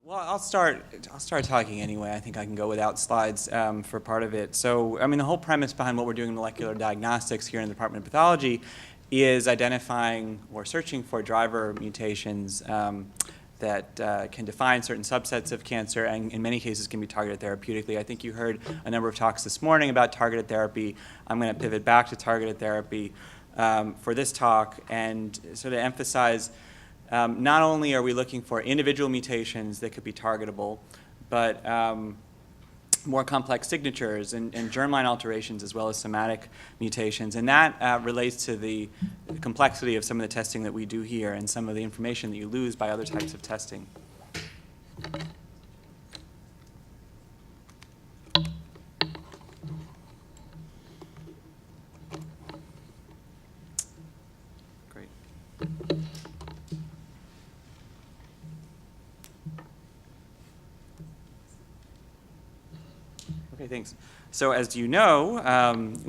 Well, I'll start talking anyway. I think I can go without slides for part of it. So, I mean, the whole premise behind what we're doing in molecular diagnostics here in the Department of Pathology is identifying or searching for driver mutations that can define certain subsets of cancer and in many cases can be targeted therapeutically. I think you heard a number of talks this morning about targeted therapy. I'm going to pivot back to targeted therapy for this talk and sort of emphasize not only are we looking for individual mutations that could be targetable, but more complex signatures and germline alterations as well as somatic mutations. And that relates to the complexity of some of the testing that we do here and some of the information that you lose by other types of testing. Great. Okay, thanks. So as you know,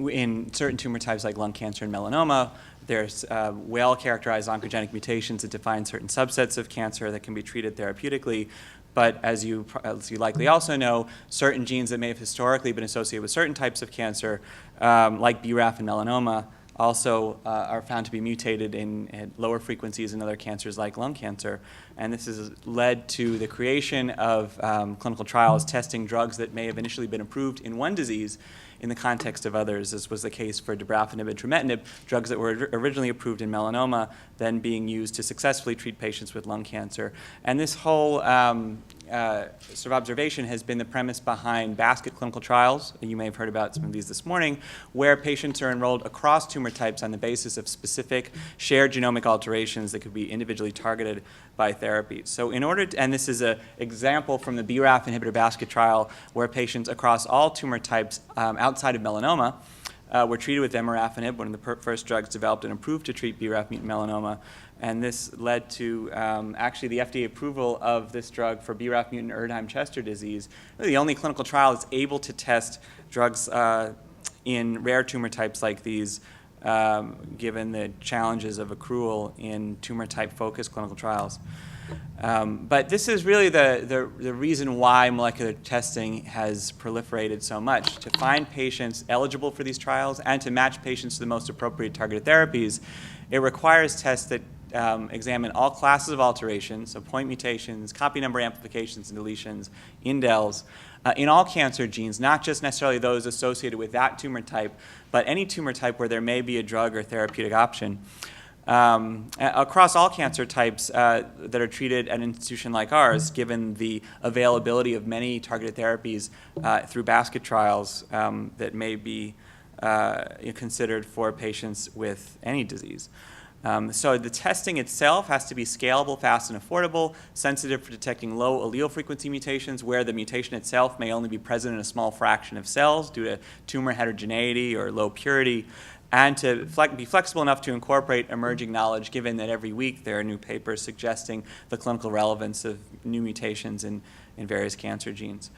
in certain tumor types like lung cancer and melanoma, there's well-characterized oncogenic mutations that define certain subsets of cancer that can be treated therapeutically. But as you likely also know, certain genes that may have historically been associated with certain types of cancer, like BRAF and melanoma, also are found to be mutated at lower frequencies in other cancers like lung cancer. And this has led to the creation of clinical trials testing drugs that may have initially been approved in one disease in the context of others, as was the case for dabrafenib and trametinib, drugs that were originally approved in melanoma, then being used to successfully treat patients with lung cancer. And this whole sort of observation has been the premise behind basket clinical trials. You may have heard about some of these this morning, where patients are enrolled across tumor types on the basis of specific shared genomic alterations that could be individually targeted by therapy. So in order to, and this is an example from the BRAF inhibitor basket trial where patients across all tumor types outside of melanoma were treated with emorafenib, one of the first drugs developed and approved to treat BRAF mutant melanoma. And this led to actually the FDA approval of this drug for BRAF mutant Erdheim-Chester disease. Really the only clinical trial that's able to test drugs in rare tumor types like these, given the challenges of accrual in tumor type focused clinical trials. But this is really the reason why molecular testing has proliferated so much. To find patients eligible for these trials and to match patients to the most appropriate targeted therapies, it requires tests that examine all classes of alterations, so point mutations, copy number amplifications and deletions, indels, in all cancer genes, not just necessarily those associated with that tumor type, but any tumor type where there may be a drug or therapeutic option. Across all cancer types that are treated at an institution like ours, given the availability of many targeted therapies through basket trials that may be considered for patients with any disease. So the testing itself has to be scalable, fast, and affordable, sensitive for detecting low allele frequency mutations where the mutation itself may only be present in a small fraction of cells due to tumor heterogeneity or low purity, and to be flexible enough to incorporate emerging knowledge, given that every week there are new papers suggesting the clinical relevance of new mutations in various cancer genes.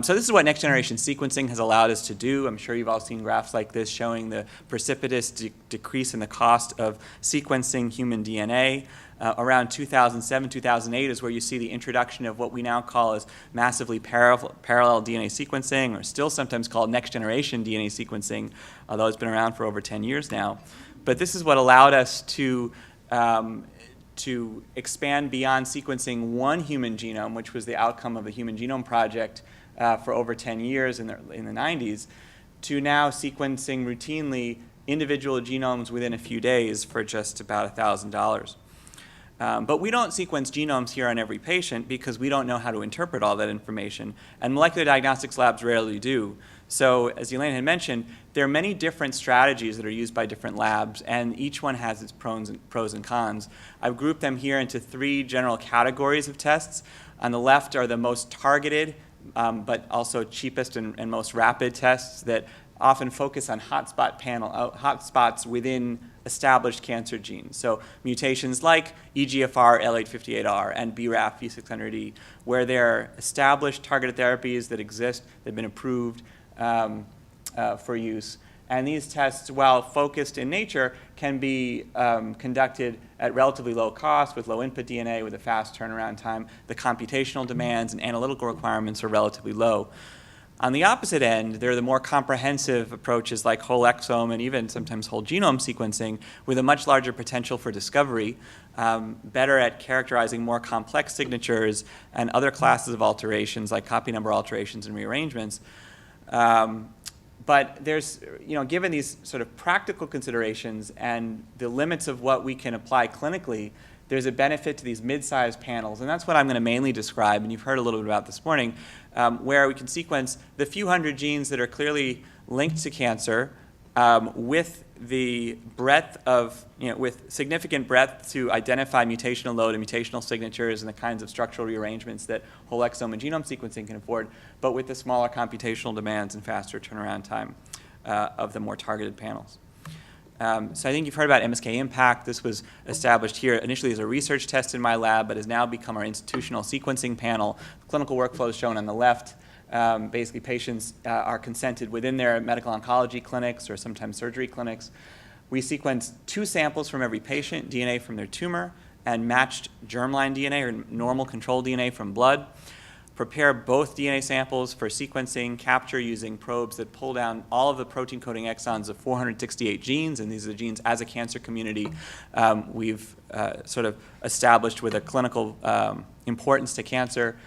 So this is what next-generation sequencing has allowed us to do. I'm sure you've all seen graphs like this showing the precipitous decrease in the cost of sequencing human DNA. Around 2007, 2008 is where you see the introduction of what we now call as massively parallel DNA sequencing, or still sometimes called next-generation DNA sequencing, although it's been around for over 10 years now. But this is what allowed us to expand beyond sequencing one human genome, which was the outcome of the Human Genome Project for over 10 years in the 90s, to now sequencing routinely individual genomes within a few days for just about $1,000. But we don't sequence genomes here on every patient because we don't know how to interpret all that information, and molecular diagnostics labs rarely do. So as Elaine had mentioned, there are many different strategies that are used by different labs, and each one has its pros and cons. I've grouped them here into three general categories of tests. On the left are the most targeted, but also cheapest and most rapid tests that often focus on hotspots within established cancer genes. So mutations like EGFR L858R and BRAF V600E, where there are established targeted therapies that exist, that have been approved for use. And these tests, while focused in nature, can be conducted at relatively low cost with low input DNA with a fast turnaround time. The computational demands and analytical requirements are relatively low. On the opposite end, there are the more comprehensive approaches like whole exome and even sometimes whole genome sequencing with a much larger potential for discovery, better at characterizing more complex signatures and other classes of alterations like copy number alterations and rearrangements. But there's, given these sort of practical considerations and the limits of what we can apply clinically, there's a benefit to these mid-sized panels, and that's what I'm going to mainly describe, and you've heard a little bit about this morning, where we can sequence the few hundred genes that are clearly linked to cancer with the breadth of, with significant breadth to identify mutational load and mutational signatures and the kinds of structural rearrangements that whole exome and genome sequencing can afford, but with the smaller computational demands and faster turnaround time of the more targeted panels. So I think you've heard about MSK-IMPACT. This was established here initially as a research test in my lab, but has now become our institutional sequencing panel. The clinical workflow is shown on the left. Basically, patients are consented within their medical oncology clinics or sometimes surgery clinics. We sequence 2 samples from every patient, DNA from their tumor, and matched germline DNA or normal control DNA from blood. Prepare both DNA samples for sequencing, capture using probes that pull down all of the protein coding exons of 468 genes, and these are the genes as a cancer community we've sort of established with a clinical importance to cancer.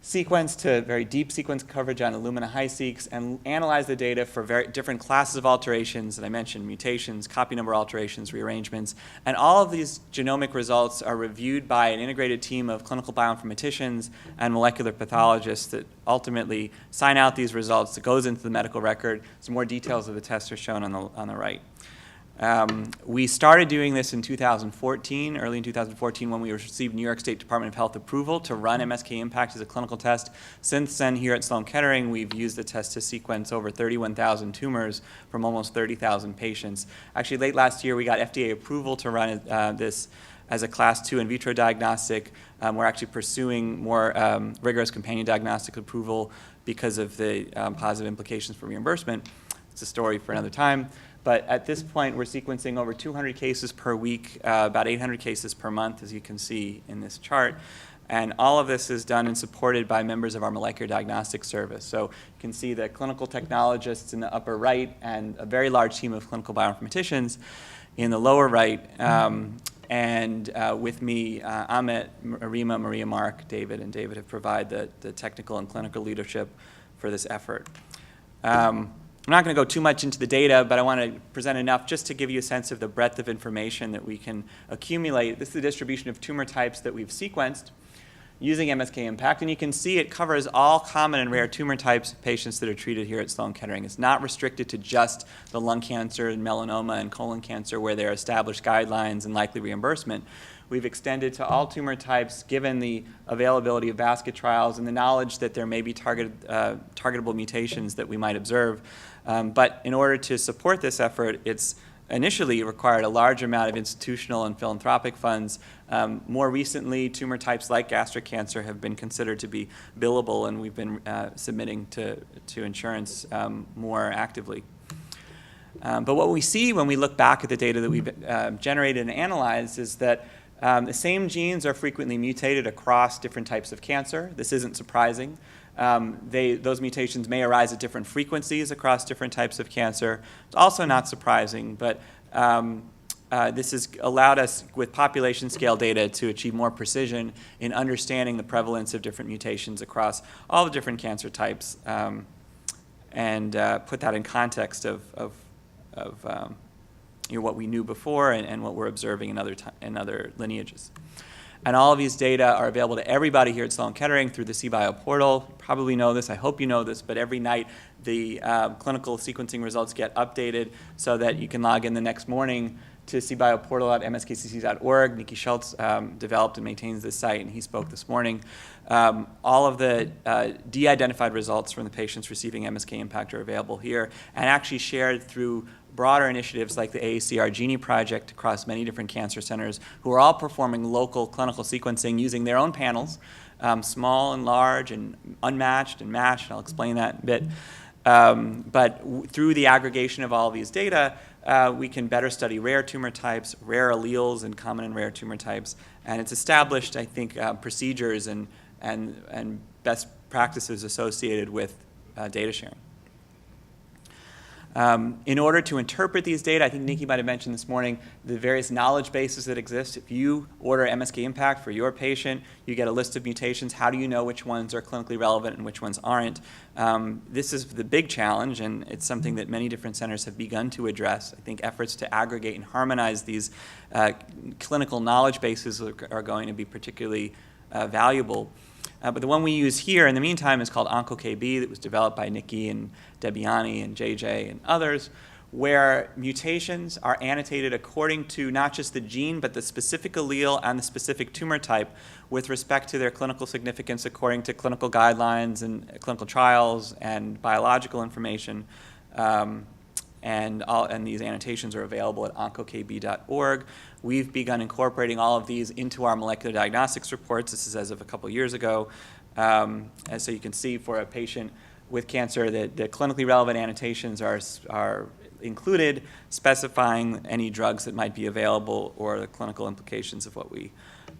Sequence to very deep sequence coverage on Illumina HiSeq, and analyze the data for very different classes of alterations that I mentioned, mutations, copy number alterations, rearrangements. And all of these genomic results are reviewed by an integrated team of clinical bioinformaticians and molecular pathologists that ultimately sign out these results. That goes into the medical record. Some more details of the test are shown on the right. We started doing this in 2014, early in 2014, when we received New York State Department of Health approval to run MSK-IMPACT as a clinical test. Since then, here at Sloan Kettering, we've used the test to sequence over 31,000 tumors from almost 30,000 patients. Actually, late last year, we got FDA approval to run this as a Class 2 in vitro diagnostic. We're actually pursuing more rigorous companion diagnostic approval because of the positive implications for reimbursement. It's a story for another time. But at this point, we're sequencing over 200 cases per week, about 800 cases per month, as you can see in this chart. And all of this is done and supported by members of our molecular diagnostic service. So you can see the clinical technologists in the upper right and a very large team of clinical bioinformaticians in the lower right. And with me, Amit, Arima, Maria, Mark, David, and David have provided the technical and clinical leadership for this effort. I'm not going to go too much into the data, but I want to present enough just to give you a sense of the breadth of information that we can accumulate. This is the distribution of tumor types that we've sequenced using MSK-IMPACT, and you can see it covers all common and rare tumor types of patients that are treated here at Sloan Kettering. It's not restricted to just the lung cancer and melanoma and colon cancer where there are established guidelines and likely reimbursement. We've extended to all tumor types given the availability of basket trials and the knowledge that there may be targetable mutations that we might observe. But in order to support this effort, it's initially required a large amount of institutional and philanthropic funds. More recently, tumor types like gastric cancer have been considered to be billable, and we've been submitting to insurance more actively. But what we see when we look back at the data that we've generated and analyzed is that the same genes are frequently mutated across different types of cancer. This isn't surprising. Those mutations may arise at different frequencies across different types of cancer. It's also not surprising, but this has allowed us, with population scale data, to achieve more precision in understanding the prevalence of different mutations across all the different cancer types, and put that in context of what we knew before and what we're observing in other lineages. And all of these data are available to everybody here at Sloan Kettering through the CBio portal. You probably know this, I hope you know this, but every night the clinical sequencing results get updated so that you can log in the next morning to cbioportal.mskcc.org. Nikki Schultz developed and maintains this site, and he spoke this morning. All of the de-identified results from the patients receiving MSK-IMPACT are available here and actually shared through broader initiatives like the AACR Genie project across many different cancer centers who are all performing local clinical sequencing using their own panels, small and large and unmatched and matched, and I'll explain that in a bit. But through the aggregation of all these data, we can better study rare tumor types, rare alleles, and common and rare tumor types. And it's established, I think, procedures and best practices associated with data sharing. In order to interpret these data, I think Nikki might have mentioned this morning the various knowledge bases that exist. If you order MSK-IMPACT for your patient, you get a list of mutations. How do you know which ones are clinically relevant and which ones aren't? This is the big challenge, and it's something that many different centers have begun to address. I think efforts to aggregate and harmonize these clinical knowledge bases are going to be particularly valuable. But the one we use here in the meantime is called OncoKB, that was developed by Nikki and Debiani and JJ and others, where mutations are annotated according to not just the gene, but the specific allele and the specific tumor type with respect to their clinical significance according to clinical guidelines and clinical trials and biological information. And these annotations are available at oncokb.org. We've begun incorporating all of these into our molecular diagnostics reports. This is as of a couple years ago. And so you can see for a patient with cancer that the clinically relevant annotations are included, specifying any drugs that might be available or the clinical implications of what we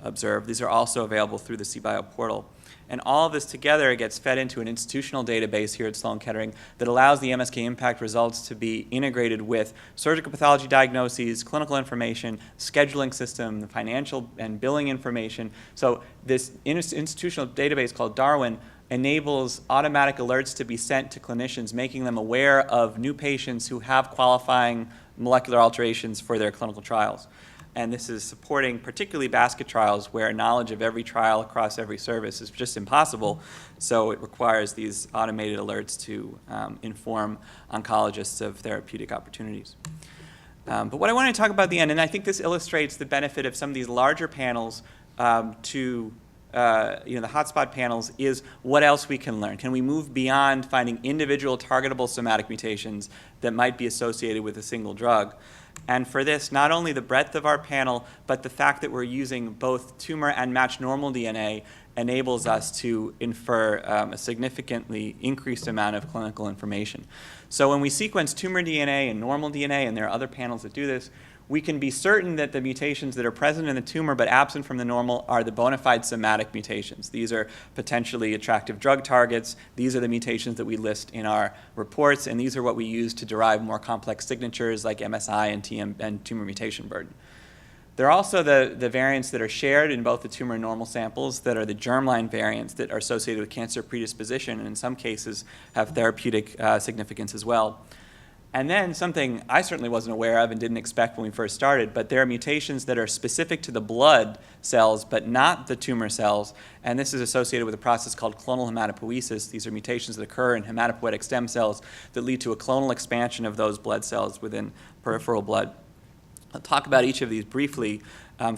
observe. These are also available through the CBio portal. And all of this together gets fed into an institutional database here at Sloan Kettering that allows the MSK-IMPACT results to be integrated with surgical pathology diagnoses, clinical information, scheduling system, the financial and billing information. So this institutional database called Darwin enables automatic alerts to be sent to clinicians, making them aware of new patients who have qualifying molecular alterations for their clinical trials. And this is supporting particularly basket trials where knowledge of every trial across every service is just impossible. So it requires these automated alerts to inform oncologists of therapeutic opportunities. But what I want to talk about at the end, and I think this illustrates the benefit of some of these larger panels to the hotspot panels, is what else we can learn. Can we move beyond finding individual targetable somatic mutations that might be associated with a single drug? And for this, not only the breadth of our panel, but the fact that we're using both tumor and matched normal DNA enables us to infer a significantly increased amount of clinical information. So when we sequence tumor DNA and normal DNA, and there are other panels that do this, we can be certain that the mutations that are present in the tumor but absent from the normal are the bona fide somatic mutations. These are potentially attractive drug targets. These are the mutations that we list in our reports, and these are what we use to derive more complex signatures like MSI and tumor mutation burden. There are also the variants that are shared in both the tumor and normal samples that are the germline variants that are associated with cancer predisposition and in some cases have therapeutic significance as well. And then something I certainly wasn't aware of and didn't expect when we first started, but there are mutations that are specific to the blood cells but not the tumor cells, and this is associated with a process called clonal hematopoiesis. These are mutations that occur in hematopoietic stem cells that lead to a clonal expansion of those blood cells within peripheral blood. I'll talk about each of these briefly.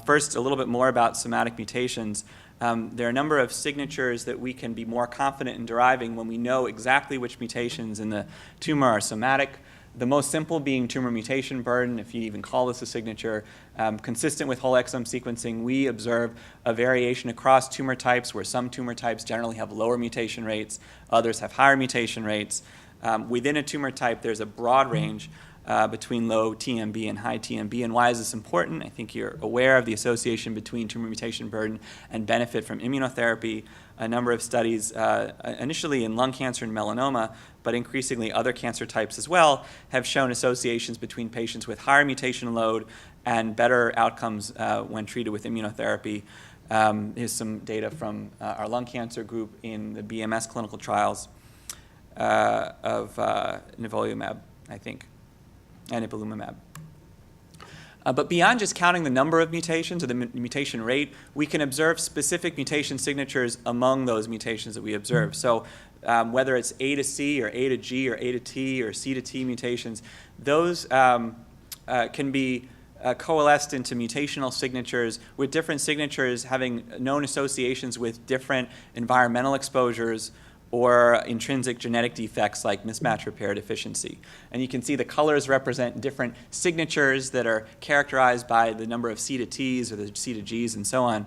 First, a little bit more about somatic mutations. There are a number of signatures that we can be more confident in deriving when we know exactly which mutations in the tumor are somatic. The most simple being tumor mutation burden, if you even call this a signature. Consistent with whole exome sequencing, we observe a variation across tumor types where some tumor types generally have lower mutation rates, others have higher mutation rates. Within a tumor type, there's a broad range between low TMB and high TMB. And why is this important? I think you're aware of the association between tumor mutation burden and benefit from immunotherapy. A number of studies, initially in lung cancer and melanoma, but increasingly other cancer types as well, have shown associations between patients with higher mutation load and better outcomes when treated with immunotherapy. Here's some data from our lung cancer group in the BMS clinical trials of nivolumab, I think, and ipilimumab. But beyond just counting the number of mutations or the mutation rate, we can observe specific mutation signatures among those mutations that we observe. So whether it's A to C or A to G or A to T or C to T mutations, those can be coalesced into mutational signatures with different signatures having known associations with different environmental exposures or intrinsic genetic defects like mismatch repair deficiency. And you can see the colors represent different signatures that are characterized by the number of C to Ts or the C to Gs and so on.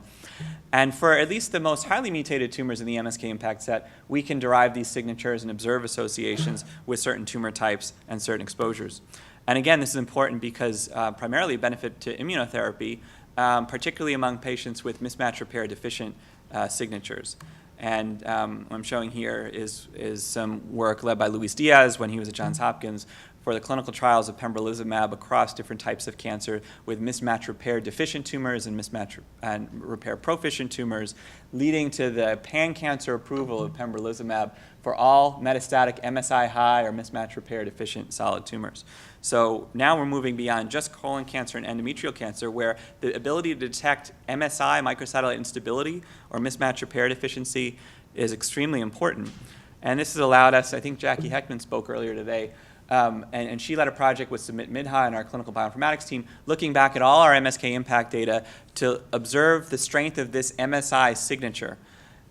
And for at least the most highly mutated tumors in the MSK-IMPACT set, we can derive these signatures and observe associations with certain tumor types and certain exposures. And again, this is important because primarily benefit to immunotherapy, particularly among patients with mismatch repair deficient signatures. And what I'm showing here is some work led by Luis Diaz when he was at Johns Hopkins for the clinical trials of pembrolizumab across different types of cancer with mismatch repair deficient tumors and mismatch and repair proficient tumors, leading to the pan-cancer approval of pembrolizumab for all metastatic MSI high or mismatch repair deficient solid tumors. So now we're moving beyond just colon cancer and endometrial cancer, where the ability to detect MSI, microsatellite instability, or mismatch repair deficiency is extremely important. And this has allowed us, I think Jackie Heckman spoke earlier today, and she led a project with Sumit Midha and our clinical bioinformatics team, looking back at all our MSK-IMPACT data to observe the strength of this MSI signature.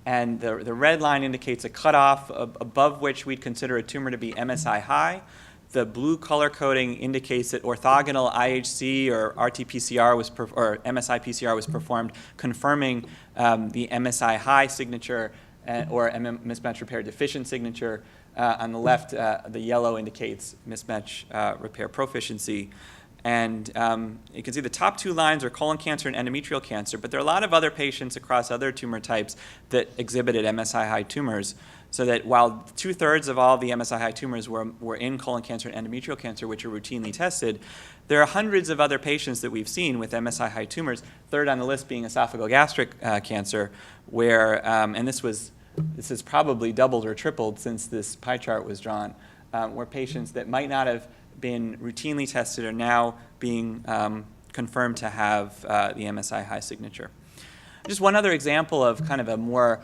And the red line indicates a cutoff above which we'd consider a tumor to be MSI high. The blue color coding indicates that orthogonal IHC or RT-PCR or MSI-PCR was performed, confirming the MSI high signature or mismatch repair deficient signature. On the left, the yellow indicates mismatch repair proficiency. And you can see the top two lines are colon cancer and endometrial cancer, but there are a lot of other patients across other tumor types that exhibited MSI high tumors. So that while 2/3 of all the MSI high tumors were in colon cancer and endometrial cancer, which are routinely tested, there are hundreds of other patients that we've seen with MSI high tumors, third on the list being esophagogastric cancer, where, and this has probably doubled or tripled since this pie chart was drawn, where patients that might not have been routinely tested are now being confirmed to have the MSI high signature. Just one other example of kind of a more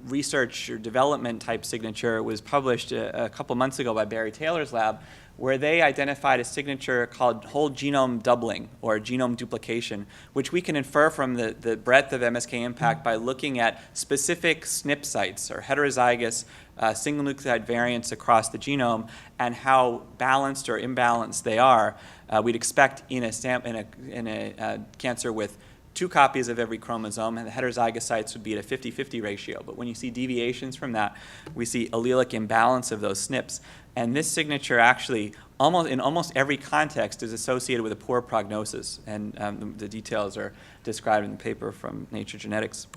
research or development type signature was published a couple months ago by Barry Taylor's lab, where they identified a signature called whole genome doubling or genome duplication, which we can infer from the breadth of MSK-IMPACT by looking at specific SNP sites or heterozygous single nucleotide variants across the genome and how balanced or imbalanced they are. We'd expect in a cancer with 2 copies of every chromosome, and the heterozygous sites would be at a 50-50 ratio. But when you see deviations from that, we see allelic imbalance of those SNPs. And this signature actually, in almost every context, is associated with a poor prognosis. And the details are described in the paper from Nature Genetics.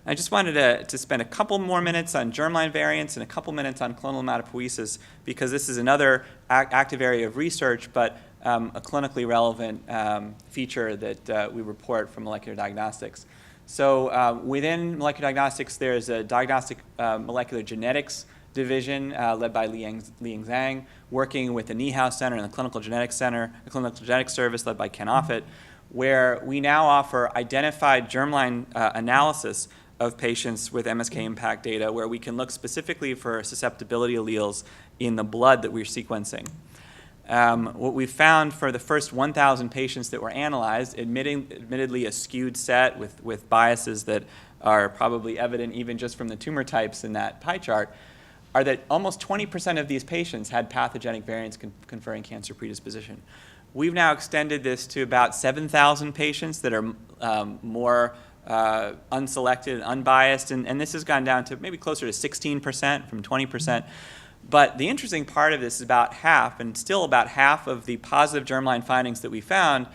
I just wanted to spend a couple more minutes on germline variants and a couple minutes on clonal hematopoiesis, because this is another active area of research, but a clinically relevant feature that we report from molecular diagnostics. So within molecular diagnostics, there's a diagnostic molecular genetics division led by Liang Zhang, working with the Niehaus Center and the Clinical Genetics Center, the Clinical Genetics Service led by Ken Offit, where we now offer identified germline analysis of patients with MSK-IMPACT data, where we can look specifically for susceptibility alleles in the blood that we're sequencing. What we found for the first 1,000 patients that were analyzed, admittedly a skewed set with biases that are probably evident even just from the tumor types in that pie chart, are that almost 20% of these patients had pathogenic variants conferring cancer predisposition. We've now extended this to about 7,000 patients that are more unselected and unbiased, and this has gone down to maybe closer to 16% from 20%. But the interesting part of this is about half, and still about half of the positive germline findings that we found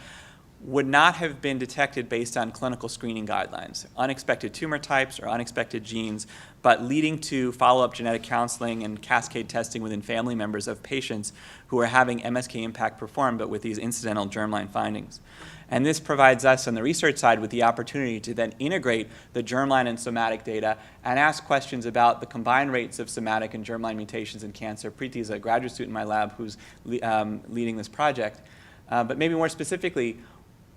would not have been detected based on clinical screening guidelines, unexpected tumor types or unexpected genes, but leading to follow-up genetic counseling and cascade testing within family members of patients who are having MSK-IMPACT performed, but with these incidental germline findings. And this provides us on the research side with the opportunity to then integrate the germline and somatic data and ask questions about the combined rates of somatic and germline mutations in cancer. Preeti is a graduate student in my lab who's leading this project. But maybe more specifically,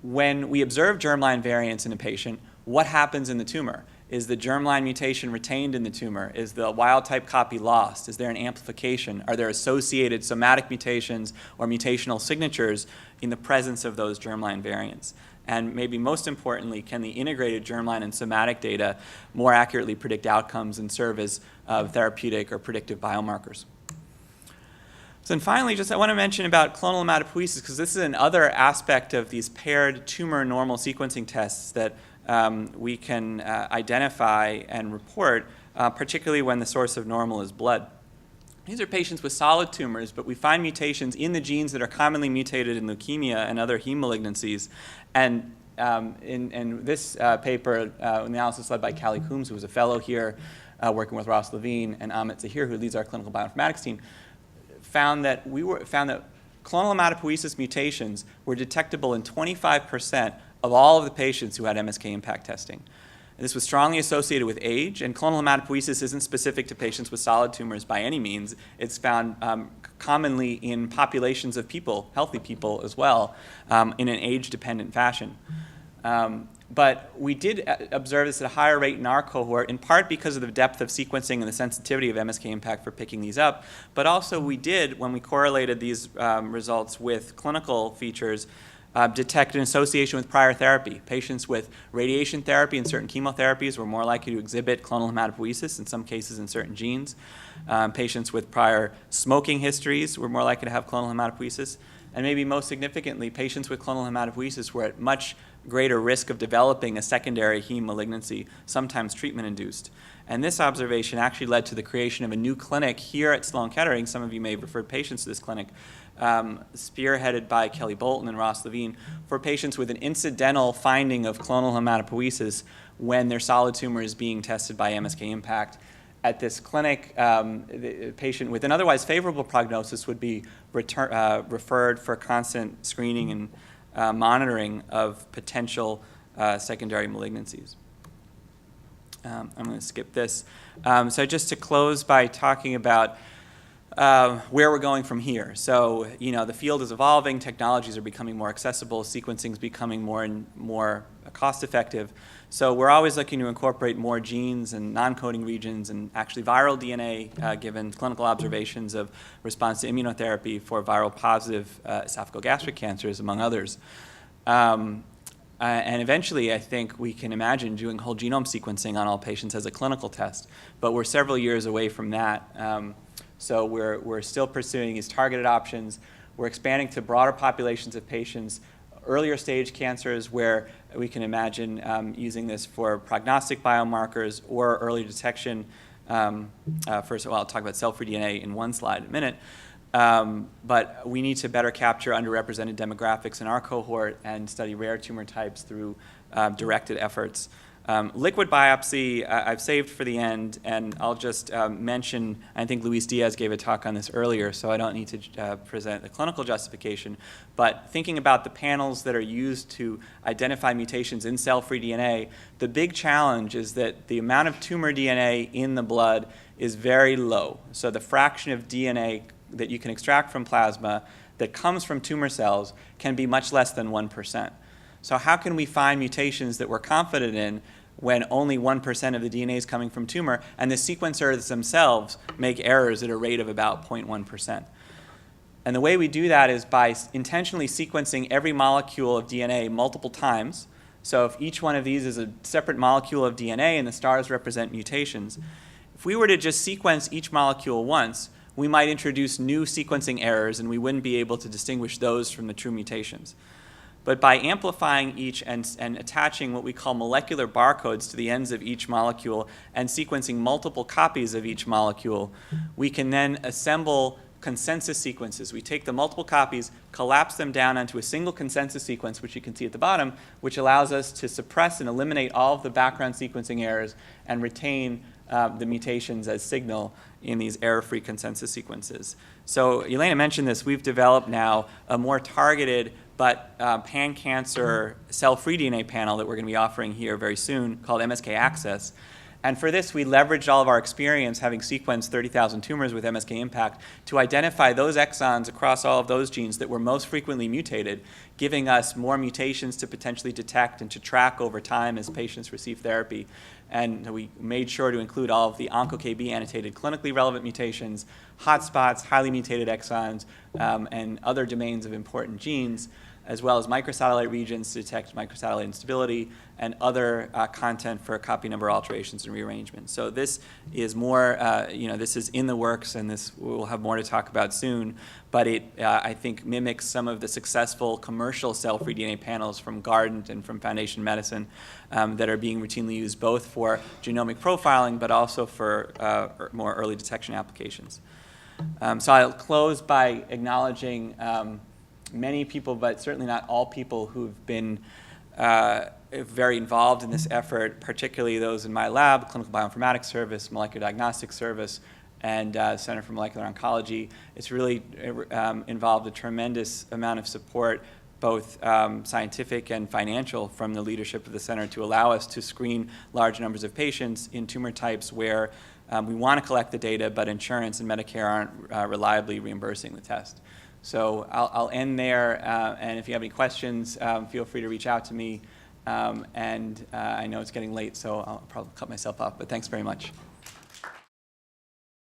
when we observe germline variants in a patient, what happens in the tumor? Is the germline mutation retained in the tumor? Is the wild type copy lost? Is there an amplification? Are there associated somatic mutations or mutational signatures in the presence of those germline variants? And maybe most importantly, can the integrated germline and somatic data more accurately predict outcomes and serve as therapeutic or predictive biomarkers? So then finally, I want to mention about clonal hematopoiesis, because this is another aspect of these paired tumor normal sequencing tests that we can identify and report, particularly when the source of normal is blood. These are patients with solid tumors, but we find mutations in the genes that are commonly mutated in leukemia and other heme malignancies. And in this paper, analysis led by Callie Coombs, who was a fellow here working with Ross Levine, and Amit Zahir, who leads our clinical bioinformatics team, found that clonal hematopoiesis mutations were detectable in 25% of all of the patients who had MSK-IMPACT testing. And this was strongly associated with age, and clonal hematopoiesis isn't specific to patients with solid tumors by any means. It's found commonly in populations of people, healthy people as well, in an age-dependent fashion. But we did observe this at a higher rate in our cohort, in part because of the depth of sequencing and the sensitivity of MSK-IMPACT for picking these up. But also we did, when we correlated these results with clinical features, detect an association with prior therapy. Patients with radiation therapy and certain chemotherapies were more likely to exhibit clonal hematopoiesis, in some cases in certain genes. Patients with prior smoking histories were more likely to have clonal hematopoiesis. And maybe most significantly, patients with clonal hematopoiesis were at much greater risk of developing a secondary heme malignancy, sometimes treatment-induced. And this observation actually led to the creation of a new clinic here at Sloan Kettering. Some of you may have referred patients to this clinic, spearheaded by Kelly Bolton and Ross Levine, for patients with an incidental finding of clonal hematopoiesis when their solid tumor is being tested by MSK-IMPACT. At this clinic, the patient with an otherwise favorable prognosis would be referred for constant screening and monitoring of potential secondary malignancies. I'm going to skip this. So just to close by talking about where we're going from here. So, the field is evolving, technologies are becoming more accessible, sequencing is becoming more and more cost-effective. So we're always looking to incorporate more genes and non-coding regions and actually viral DNA, given clinical observations of response to immunotherapy for viral positive esophagogastric cancers, among others. And eventually, I think we can imagine doing whole genome sequencing on all patients as a clinical test. But we're several years away from that. So we're still pursuing these targeted options. We're expanding to broader populations of patients, earlier stage cancers where we can imagine using this for prognostic biomarkers or early detection. First of all, I'll talk about cell-free DNA in one slide in a minute. But we need to better capture underrepresented demographics in our cohort and study rare tumor types through directed efforts. Liquid biopsy I've saved for the end, and I'll just mention, I think Luis Diaz gave a talk on this earlier, so I don't need to present the clinical justification, but thinking about the panels that are used to identify mutations in cell-free DNA, the big challenge is that the amount of tumor DNA in the blood is very low. So the fraction of DNA that you can extract from plasma that comes from tumor cells can be much less than 1%. So how can we find mutations that we're confident in when only 1% of the DNA is coming from tumor, and the sequencers themselves make errors at a rate of about 0.1%? And the way we do that is by intentionally sequencing every molecule of DNA multiple times. So if each one of these is a separate molecule of DNA and the stars represent mutations, if we were to just sequence each molecule once, we might introduce new sequencing errors and we wouldn't be able to distinguish those from the true mutations. But by amplifying each and attaching what we call molecular barcodes to the ends of each molecule and sequencing multiple copies of each molecule, we can then assemble consensus sequences. We take the multiple copies, collapse them down onto a single consensus sequence, which you can see at the bottom, which allows us to suppress and eliminate all of the background sequencing errors and retain the mutations as signal in these error-free consensus sequences. So Elena mentioned this. We've developed now a more targeted but pan-cancer cell-free DNA panel that we're going to be offering here very soon called MSK Access. And for this, we leveraged all of our experience having sequenced 30,000 tumors with MSK-IMPACT to identify those exons across all of those genes that were most frequently mutated, giving us more mutations to potentially detect and to track over time as patients receive therapy. And we made sure to include all of the OncoKB annotated clinically relevant mutations, hotspots, highly mutated exons, and other domains of important genes, as well as microsatellite regions to detect microsatellite instability, and other content for copy number alterations and rearrangements. So this is more, this is in the works, and this we'll have more to talk about soon, but it, I think, mimics some of the successful commercial cell-free DNA panels from Guardant and from Foundation Medicine that are being routinely used both for genomic profiling, but also for more early detection applications. So I'll close by acknowledging many people, but certainly not all people, who've been very involved in this effort, particularly those in my lab, Clinical Bioinformatics Service, Molecular Diagnostics Service, and Center for Molecular Oncology. It's really involved a tremendous amount of support, both scientific and financial, from the leadership of the center to allow us to screen large numbers of patients in tumor types where we want to collect the data, but insurance and Medicare aren't reliably reimbursing the test. So I'll end there, and if you have any questions, feel free to reach out to me. I know it's getting late, so I'll probably cut myself off, but thanks very much.